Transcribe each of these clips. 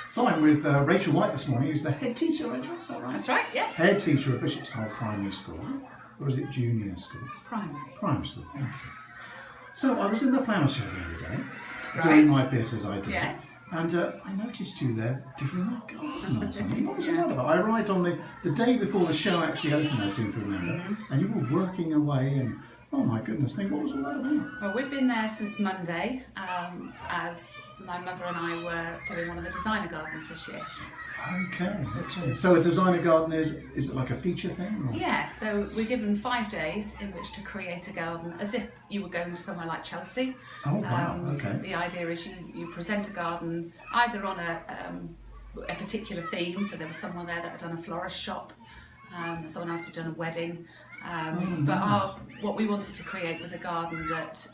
So I'm with Rachel White this morning, who's the head teacher, Rachel, is that right? That's right, yes. Head teacher at Bishopside Primary School. Or is it junior school? Primary. Primary school, thank you. So I was in the flower show the other day, Right. doing my bit as I do. Yes. And I noticed you there digging a garden or something. What was all that about? I arrived on the day before the show actually opened, I seem to remember, and you were working away and, oh my goodness me, what was all that about? Well, we've been there since Monday, as my mother and I were doing one of the designer gardens this year. Okay. So a designer garden is it like a feature thing? Or? Yeah, so we're given 5 days in which to create a garden as if you were going to somewhere like Chelsea. Oh wow, okay. The idea is you present a garden either on a particular theme, so there was someone there that had done a florist shop, someone else had done a wedding, but what we wanted to create was a garden that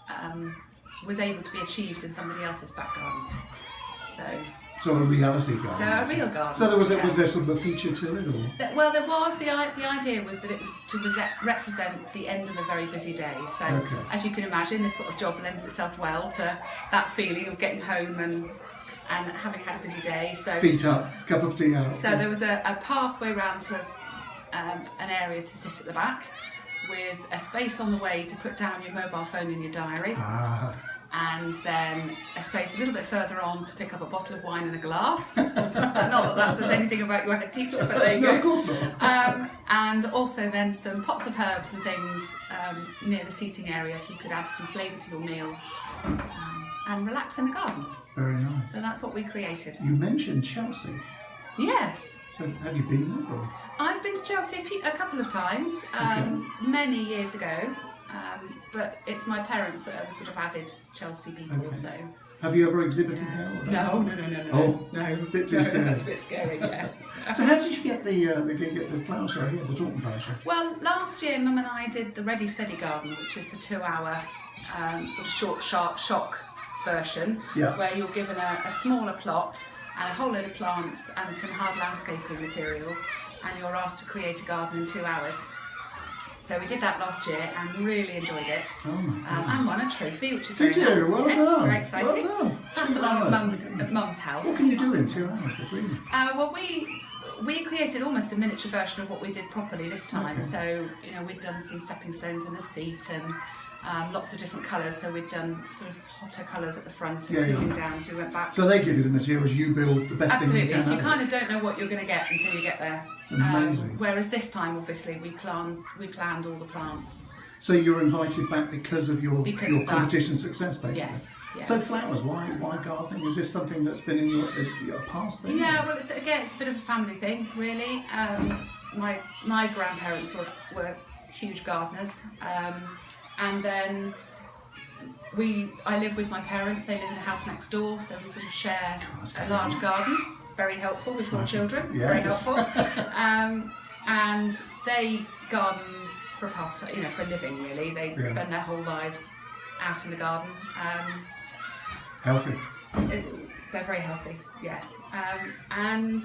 was able to be achieved in somebody else's back garden. So a reality garden. So a real garden. So was there sort of a feature to it, or? Well, there was. The idea was that it was to represent the end of a very busy day. So, as you can imagine, this sort of job lends itself well to that feeling of getting home and having had a busy day. So feet up, cup of tea out. So there was a pathway round to an area to sit at the back, with a space on the way to put down your mobile phone in your diary. And then a space a little bit further on to pick up a bottle of wine and a glass. Not that says anything about your head teacher, but there you go. No, of course not. And also then some pots of herbs and things near the seating area, so you could add some flavour to your meal and relax in the garden. Very nice. So that's what we created. You mentioned Chelsea. Yes. So have you been there? Or? I've been to Chelsea a couple of times, many years ago. But it's my parents that are the sort of avid Chelsea people. Okay. So. Have you ever exhibited there? No. Oh, no. Bit too scary. That's a bit scary, yeah. So how did you get the flower show here, the Taunton Flower Show? Well, last year Mum and I did the Ready Steady Garden, which is the 2-hour sort of short, sharp shock version, where you're given a smaller plot and a whole load of plants and some hard landscaping materials, and you're asked to create a garden in 2 hours. So we did that last year and really enjoyed it. Oh my God. And won a trophy, which is did very you? nice. Well yes, done. Very exciting. Well done. Sat along at Mum's house. What can you do in 2 hours between? Well, we created almost a miniature version of what we did properly this time. Okay. So we'd done some stepping stones in the seat and lots of different colours. So we'd done sort of hotter colours at the front and cooling down. So we went back. So they give you the materials, you build the best thing you can. Absolutely. So you kind of don't know what you're going to get until you get there. Amazing. Whereas this time, obviously, we planned all the plants. So you're invited back because of your competition success, basically. Yes. Yeah. So flowers, why gardening? Is this something that's been in your past thing? Yeah, well, it's a bit of a family thing, really. My grandparents were huge gardeners, and then I live with my parents. They live in the house next door, so we sort of share a large garden. It's very helpful with 4 children. It's very helpful, and they garden for a pastime, for a living. Really, they spend their whole lives out in the garden. Healthy. They're very healthy, yeah. And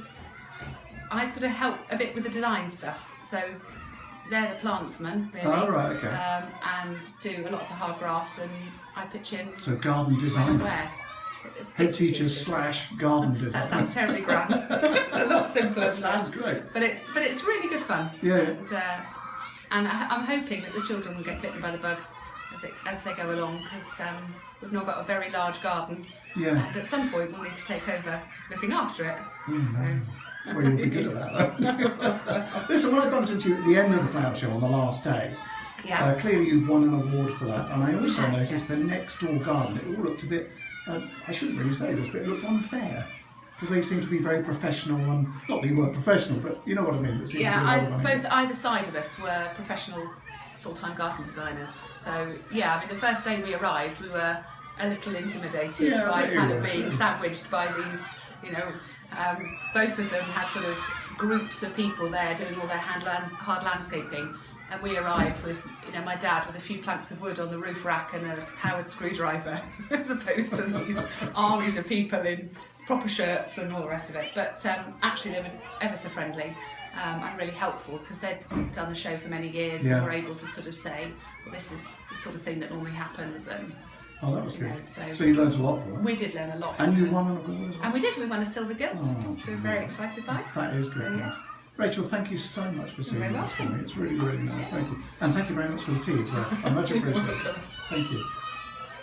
I sort of help a bit with the design stuff. So they're the plantsmen, really. Oh, right, okay. And do a lot of the hard graft, and I pitch in. So garden design. Where? Head teacher / garden design. That sounds terribly grand. It's a lot simpler. That sounds great. But it's really good fun. Yeah. And I'm hoping that the children will get bitten by the bug as they go along, because we've not got a very large garden. Yeah. And at some point we'll need to take over looking after it. Mm-hmm. Well, you'll be good at that, though. Listen, when I bumped into you at the end of the flower show on the last day, clearly you'd won an award for that, and I also noticed the next door garden. It all looked a bit, I shouldn't really say this, but it looked unfair, because they seem to be very professional, and not that you were professional, but you know what I mean. Either side of us were professional full-time garden designers. So the first day we arrived, we were a little intimidated by kind of being sandwiched by these, both of them had sort of groups of people there doing all their hard landscaping, and we arrived with, my dad with a few planks of wood on the roof rack and a powered screwdriver, as opposed to these armies of people in proper shirts and all the rest of it. But actually they were ever so friendly. And really helpful, because they'd done the show for many years and were able to sort of say, well, this is the sort of thing that normally happens, and Oh, that was good. So you learned a lot from it. We did learn a lot. And you won an award as well. And we did. We won a silver gilt, which we were very excited by. That is good. So, yes. Rachel, thank you so much for seeing You're this for welcome. me. It's really, really nice. Thank you. And thank you very much for the tea as well. I much appreciate it. Thank you.